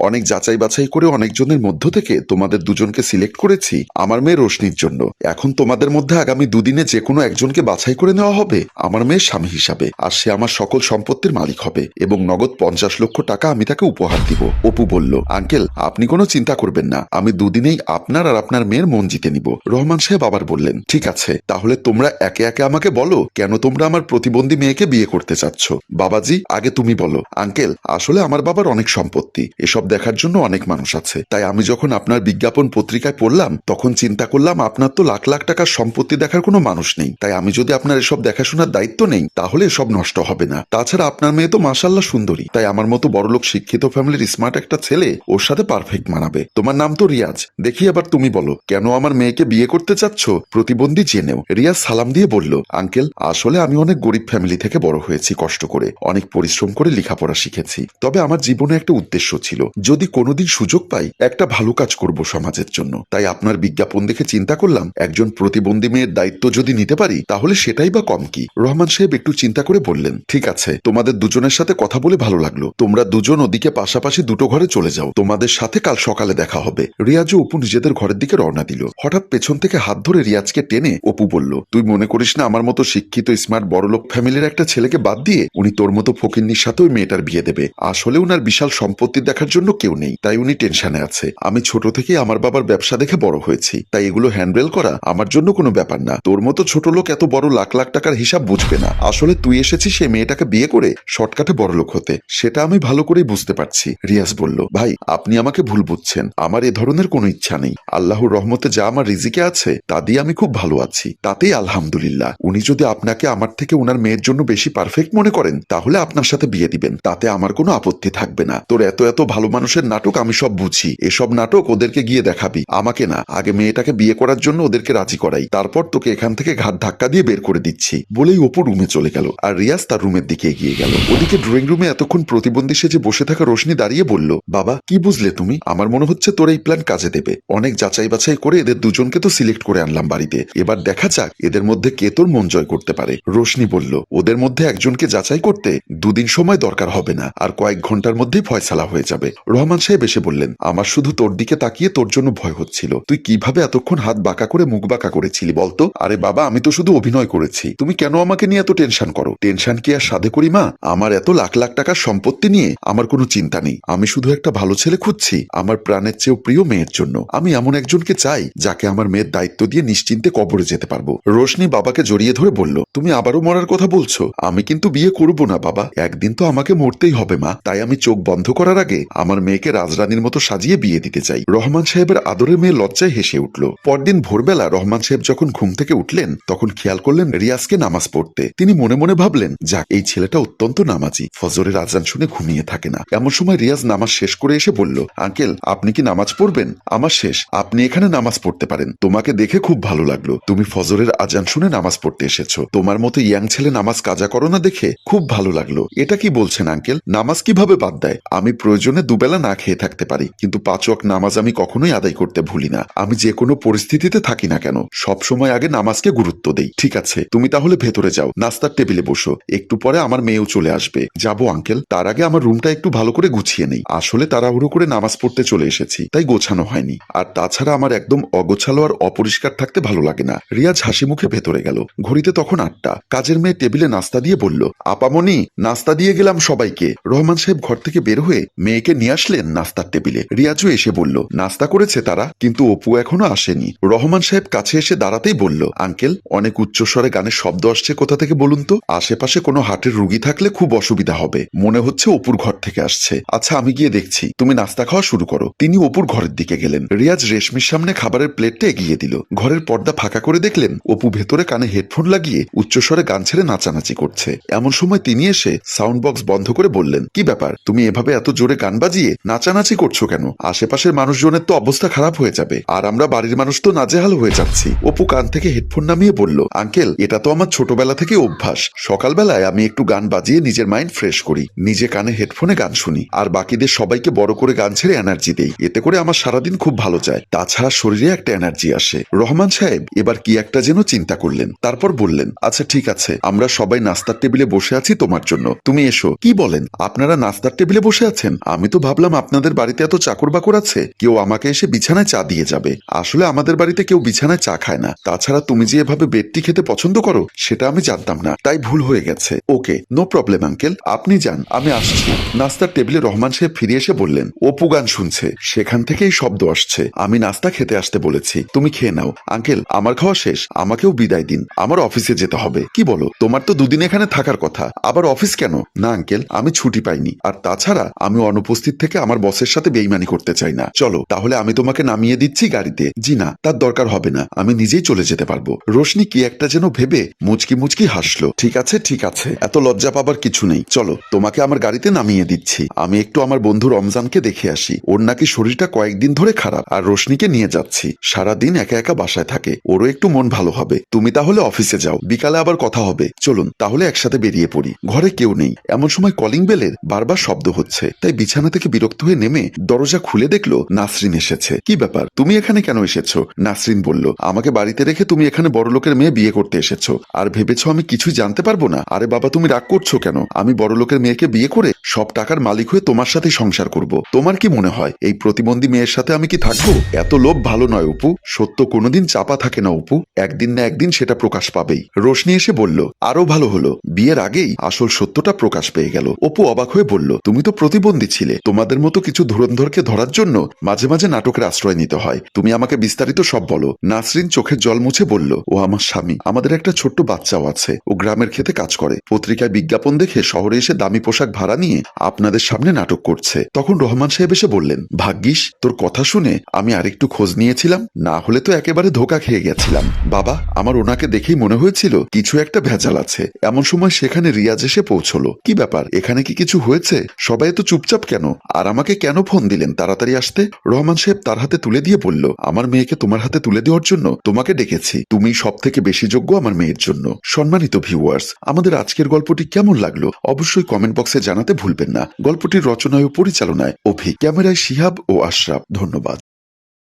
অনেক যাচাই বাছাই করে অনেকজনের মধ্য থেকে তোমাদের দুজনকে সিলেক্ট করেছি আমার মেয়ে রোশনির জন্য। এখন তোমাদের মধ্যে আগামী দুদিনে যে কোনো একজনকে বাছাই করে নেওয়া হবে আমার মেয়ের স্বামী হিসাবে, আর সে আমার সকল সম্পত্তির মালিক হবে এবং নগদ 50 লক্ষ টাকা আমি তাকে উপহার দিব। অপু বলল, আঙ্কেল আপনি কোনো চিন্তা করবেন না, আমি দুদিনেই আপনার আর আপনার মেয়ের মন জিতে নিব। রহমান সাহেব আবার বললেন, ঠিক আছে, তাহলে তোমরা একে একে আমাকে বলো কেন তোমরা আমার প্রতিবন্ধী মেয়েকে বিয়ে করতে চাচ্ছ। বাবাজি আগে তুমি বলো। আঙ্কেল আসলে আমার বাবার অনেক সম্পত্তি, এসব দেখার জন্য অনেক মানুষ আছে, তাই আমি যখন আপনার বিজ্ঞাপন পত্রিকায় পড়লাম তখন চিন্তা করলাম আপনার তো লাখ লাখ টাকার সম্পত্তি দেখার কোনো মানুষ নেই, তাই আমি যদি আপনার এসব দেখাশোনার দায়িত্ব নেই তাহলে এসব নষ্ট হবে না। তাছাড়া আপনার মেয়ে তো মাশাআল্লাহ সুন্দরী, তাই আমার মতো বড়লোক শিক্ষিত ফ্যামিলির স্মার্ট একটা ছেলে ওর সাথে পারফেক্ট মানাবে। তোমার নাম তো রিয়াজ, দেখি এবার তুমি বলো কেন আমার মেয়েকে বিয়ে করতে চাচ্ছ প্রতিবন্ধী জেনেও। রিয়াজ সালাম দিয়ে বলল, আঙ্কেল আসলে আমি অনেক গরিব ফ্যামিলি থেকে বড় হয়েছি, কষ্ট করে অনেক পরিশ্রম করে লেখাপড়া শিখেছি, তবে আমার জীবনে একটা উদ্দেশ্য ছিল, যদি কোনোদিন সুযোগ পাই একটা ভালো কাজ করব সমাজের জন্য, তাই আপনার বিজ্ঞাপন দেখে চিন্তা করলাম একজন প্রতিবন্ধী মেয়ের দায়িত্ব যদি নিতে পারি তাহলে সেটাই বা কম কি। রহমান সাহেব একটু চিন্তা করে বললেন, ঠিক আছে, তোমাদের দুজনের সাথে কথা বলে ভালো লাগলো, তোমরা দুজন ওদিকে পাশাপাশি দুটো ঘরে চলে যাও, তোমাদের সাথে কাল সকালে দেখা হবে। রিয়াজ ও অপু নিজেদের ঘরের দিকে রওনা দিল। হঠাৎ পেছন থেকে হাত ধরে রিয়াজকে টেনে অপু বলল, তুই মনে করিস না আমার মতো শিক্ষিত স্মার্ট বড়লোক ফ্যামিলির একটা ছেলেকে বাদ দিয়ে উনি তোর মতো ফকিন্নির সাথে ওই মেয়েটার বিয়ে দেবে? আসলে উনার বিশাল সম্পত্তি দেখার জন্য কেউ নেই, তাই উনি টেনশনে আছে। আমি ছোট থেকে আমার বাবার ব্যবসা দেখে বড় হয়েছি, তাই এগুলো হ্যান্ডেল করা আমার জন্য কোনো ব্যাপার না। তোর মতো ছোট লোক এত বড় লাখ লাখ টাকার হিসাব বুঝবে না। আসলে তুই এসেছিস সেই মেয়েটাকে বিয়ে করে শর্টকাটে বড়লোক হতে, সেটা আমি ভালো করেই বুঝতে পারছি। রিয়াজ বলল, ভাই আপনি আমাকে ভুল বুঝছেন, আমার এ ধরনের কোনো ইচ্ছা নেই। আল্লাহর রহমতে যা আমার রিজিকে আছে তা দিয়ে আমি খুব ভালো আছি, তাতেই আলহামদুলিল্লাহ। উনি যদি আপনাকে আমার থেকে উনার মেয়ের জন্য বেশি পারফেক্ট মনে করেন তাহলে আপনার সাথে বিয়ে দিবেন, তাতে আমার কোনো আপত্তি থাকবে না। তোর এত এত ভালো মানুষের নাটক আমি সব বুঝি, এসব নাটক ওদেরকে গিয়ে দেখাবি, আমাকে না। আগে মেয়েটাকে বিয়ে করার জন্য ওদেরকে রাজি করাই, তারপর তোকে এখান থেকে ঘাট ধাক্কা দিয়ে বের করে দিচ্ছি। বলেই অপু রুমে চলে গেল আর রিয়াজ তার রুমের দিকে এগিয়ে গেল। ওদিকে ড্রয়িং রুমে এতক্ষণ প্রতিবন্ধী সেজে বসে থাকা রোশনি দাঁড়িয়ে বলল, বাবা কি বুঝলে তুমি? আমার মনে হচ্ছে তোর এই প্ল্যান কাজে দেবে। অনেক যাচাই বাছাই করে এদের দুজনকে তো সিলেক্ট করে আনলাম বাড়িতে, এবার দেখা যাক এদের মধ্যে কে তোর মন জয় করতে পারে। রোশনি বলল, ওদের মধ্যে একজনকে যাচাই করতে দুদিন সময় দরকার হবে না, আর কয়েক ঘন্টার মধ্যেই ফয়সালা হয়ে যাবে। রহমান সাহেব এসে বললেন, আমার শুধু তোর দিকে তাকিয়ে তোর জন্য ভয় হচ্ছিল, তুই কিভাবে এতক্ষণ হাত বাঁকা করে মুখ বাঁকা করেছিলি বলতো? আরে বাবা আমি তো শুধু অভিনয় করেছি, তুমি কেন আমাকে নিয়ে এত টেনশন করো? টেনশন কি আর সাধে করি মা? আমার এত লাখ লাখ টাকার সম্পত্তি নিয়ে আমার কোনো চিন্তা নেই, আমি শুধু একটা ভালো ছেলে খুঁজছি আমার প্রাণের চেয়েও প্রিয় মেয়ের জন্য। আমি এমন একজনকে চাই যাকে আমার মেয়ের দায়িত্ব দিয়ে নিশ্চিন্তে কবরে যেতে পারবো। রোশনি বাবাকে জড়িয়ে ধরে বলল, তুমি আবারও মরার কথা বলছো? আমি কিন্তু বিয়ে করব না বাবা, একদিন তো আমাকে মরতেই হবে মা, তাই আমি চোখ বন্ধ করার আগে আমার মেয়েকে রাজরানীর মতো সাজিয়ে বিয়ে দিতে চাই। রহমান সাহেবের আদরের মেয়ে লজ্জায় হেসে উঠল। পরদিন ভোরবেলা রহমান সাহেব যখন ঘুম থেকে উঠলেন তখন খেয়াল করলেন রিয়াজকে নামাজ পড়তে। তিনি মনে মনে ভাবলেন, যাক এই ছেলেটা অত্যন্ত নামাজি, ফজরের আজান শুনে ঘুমিয়ে থাকে না। এমন সময় রিয়াজ নামাজ শেষ করে এসে বলল, আঙ্কেল আপনি কি নামাজ পড়বেন? আমার শেষ, আপনি এখানে নামাজ পড়তে পারেন। তোমাকে দেখে খুব ভালো লাগলো, তুমি ফজরের আজান শুনে নামাজ পড়তে এসেছো। তোমার মতো ইয়াং ছেলে নামাজ কাজা করো না দেখে খুব ভালো লাগলো। এটা কি বলছেন আঙ্কেল? নামাজ কিভাবে বাদ দেয়? আমি প্রয়োজনে দুবেলা না খেয়ে থাকতে পারি, কিন্তু 5 ওয়াক্ত নামাজ আমি কখনোই আদায় করতে ভুলি না। আমি যে কোনো পরিস্থিতিতে থাকি না কেন সব সময় আগে নামাজকে গুরুত্ব দেই। ঠিক আছে তুমি তাহলে ভেতরে যাও, নাস্তার টেবিলে বসো, একটু পরে আমার মেয়েও চলে আসবে। যাবো আঙ্কেল, তার আগে আমার রুমটা একটু ভালো করে গুছিয়ে নেই, আসলে তাড়াহুড়ো করে নামাজ পড়তে চলে এসেছি তাই গোছানো হয়নি, আর তাছাড়া আমার একদম অগোছালো আর অপরিষ্কার থাকতে ভালো লাগে না। রিয়াজ হাসি মুখে ভেতরে গেল। ঘড়িতে তখন 8টা। কাজের মেয়ে টেবিলে নাস্তা দিয়ে বলল, আপামনি নাস্তা দিয়ে গেলাম সবাইকে। রহমান সাহেব ঘর থেকে বের হয়ে মেয়েকে নিয়ে আসলেন নাস্তার টেবিলে। রিয়াজও এসে বলল, নাস্তা করেছে তারা, কিন্তু অপু এখনো আসেনি। রহমান সাহেব কাছে এসে দাঁড়াতেই বলল, আঙ্কেল অনেক উচ্চস্বরে গানের শব্দ আসছে কোথা থেকে বলুন তো? আশেপাশে কোনো হার্টের রুগী থাকলে খুব অসুবিধা হবে, মনে হচ্ছে অপুর ঘর থেকে আসছে। আচ্ছা আমি গিয়ে দেখছি, তুমি নাস্তা খাওয়া শুরু করো। তিনি অপুর ঘরের দিকে গেলেন। রিয়াজ রেশমির সামনে খাবারের প্লেটটা এগিয়ে দিল। ঘরের পর্দা ফাঁকা করে দেখলেন অপু ভেতরে কানে হেডফোন লাগিয়ে উচ্চস্বরে গান ছেড়ে নাচানাচি করছে। এমন সময় তিনি এসে সাউন্ড বক্স বন্ধ করে বললেন, কি ব্যাপার, তুমি এভাবে এত জোরে গান বাজিয়ে নাচানাচি করছো কেন? আশেপাশের মানুষজনের তো অবস্থা খারাপ হয়ে যাবে, আর আমরা বাড়ির মানুষ তো নাজেহাল হয়ে যাচ্ছি। অপু কান থেকে হেডফোন নামিয়ে বলল, আঙ্কেল এটা তো আমার ছোটবেলা থেকে অভ্যাস, সকালবেলায় আমি একটু গান বাজিয়ে নিজের মাইন্ড ফ্রেশ করি, নিজে কানে হেডফোনে গান শুনি, আর বাকিদের সবাইকে বড় করে গান ছেড়ে এনার্জি দেই, এতে করে আমার সারাদিন খুব ভালো যায়, তাছাড়া শরীরে একটা এনার্জি আসে। রহমান সাহেব এবার কি একটা যেন চিন্তা করলেন, তারপর বললেন, আচ্ছা ঠিক আছে, আমরা সবাই নাস্তার টেবিলে বসে আছি তোমার জন্য, তুমি এসো। কি বলেন, আপনারা নাস্তার টেবিলে বসে আছেন? আমি তো ভাবলাম আপনাদের বাড়িতে এত চাকর বাকর আছে, কেউ আমাকে এসে বিছানায় চা দিয়ে যাবে। আসলে আমাদের বাড়িতে কেউ বিছানায় চা খায় না। তাছাড়া তুমি যে এভাবে বেডটি খেতে পছন্দ করো সেটা আমি জানতাম না, তাই ভুল হয়ে গেছে। ওকে, নো প্রবলেম আঙ্কেল, আপনি যান, আমি আসছি। নাস্তার টেবিলে রহমান সাহেব ফিরে এসে বললেন, অপু গান শুনছে, সেখান থেকেই শব্দ আসছে। আমি নাস্তা খেতে আসতে বলেছি, তুমি খেয়ে নাও। আঙ্কেল, আমার খাওয়া শেষ, আমাকেও বিদায় দিন, আমার অফিসে যেতে হবে। কি বলো, তোমার তো দুদিন এখানে থাকার কথা, আবার অফিস কেন? না আঙ্কেল, আমি ছুটি পাইনি, আর তাছাড়া আমি অনুপস্থিত থেকে আমার বসের সাথে বেইমানি করতে চাই না। চলো তাহলে আমি তোমাকে নামিয়ে দিচ্ছি গাড়িতে। জি না, তার দরকার হবে না, আমি নিজেই চলে যেতে পারবো। রোশনি কি একটা যেন ভেবে মুচকি মুচকি হাসলো। ঠিক আছে ঠিক আছে, এত লজ্জা পাবার কিছু নেই, চলো তোমাকে আমার গাড়িতে নামিয়ে দিচ্ছি। আমি একটু আমার বন্ধু রমজানকে দেখে আসি, ওর নাকি শরীরটা কয়েকদিন ধরে খারাপ, আর রোশনিকে নিয়ে যাচ্ছি। সারাদিন একা একা বাসায় থাকে, ওরও একটু মন ভালো হবে। তুমি তাহলে অফিসে যাও, বিকালে আবার কথা হবে। চলুন তাহলে একসাথে বেরিয়ে পড়ি। ঘরে কেউ নেই, এমন সময় কলিং বেলের বারবার শব্দ হচ্ছে, তাই বিছানা থেকে বিরক্ত হয়ে নেমে দরজা খুলে দেখলো নাসরিন এসেছে। কি ব্যাপার, তুমি এখানে কেন এসেছো? নাসরিন বলল, আমাকে বাড়িতে রেখে তুমি এখানে বড়লোকের মেয়ে বিয়ে করতে এসেছো, আর ভেবেছো আমি কিছুই জানতে পারবো না? আরে বাবা, তুমি রাগ করছো কেন? আমি বড়লোকের মেয়েকে বিয়ে করে সব টাকার মালিক হয়ে তোমার সাথে সংসার করব। তোমার কি মনে হয় এই প্রতিবন্ধী মেয়ের সাথে আমি কি থাকবো? এত লোভ ভালো নয় অপু, সত্য কোনোদিন চাপা থাকে না অপু, একদিন না একদিন সেটা প্রকাশ পাবেই। রোশনি এসে বলল, আরো ভালো হলো, বিয়ের আগেই আসল সত্যটা প্রকাশ পেয়ে গেল। অপু অবাক হয়ে বলল, তুমি তো প্রতিবন্ধী ছিলে, তোমাদের মতো কিছু ধুরন্ধরকে ধরার জন্য মাঝে মাঝে নাটকের আশ্রয় নিতে হয়। তুমি আমাকে বিস্তারিত সব বলো। নাসরিন চোখের জল মুছে বলল, ও আমার স্বামী, আমাদের একটা ছোট্ট বাচ্চাও আছে, ও গ্রামের খেতে কাজ করে, পত্রিকায় বিজ্ঞাপন দেখে শহরে এসে দামি পোশাক ভাড়া নিয়ে আপনাদের সামনে নাটক করছে। তখন রহমান সাহেব এসে বললেন, ভাগ্যিস তোর কথা শুনে আমি আরেকটু খোঁজ নিয়েছিলাম, না হলে তো একেবারে ধোকা খেয়ে গেছিলাম। বাবা, আমার ওনাকে দেখেই মনে হয়েছিল কিছু একটা ভেজাল আছে। এমন সময় সেখানে রিয়াজ এসে পৌঁছলো। কি ব্যাপার, এখানে কি কিছু হয়েছে? সবাই তো চুপচাপ কেন, আর আমাকে কেন ফোন দিলেন তাড়াতাড়ি আসতে? রহমান সাহেব তার হাতে তুলে দিয়ে বলল, আমার মেয়েকে তোমার হাতে তুলে দেওয়ার জন্য তোমাকে ডেকেছি, তুমি সব থেকে বেশি যোগ্য আমার মেয়ের জন্য। সম্মানিত ভিউয়ার্স, আমাদের আজকের গল্পটি কেমন লাগলো অবশ্যই কমেন্ট বক্সে জানাতে ভুলবেন না। গল্পটির রচনায় ও পরিচালনায় অভি, ক্যামেরায় শিহাব ও আশরাফ। ধন্যবাদ।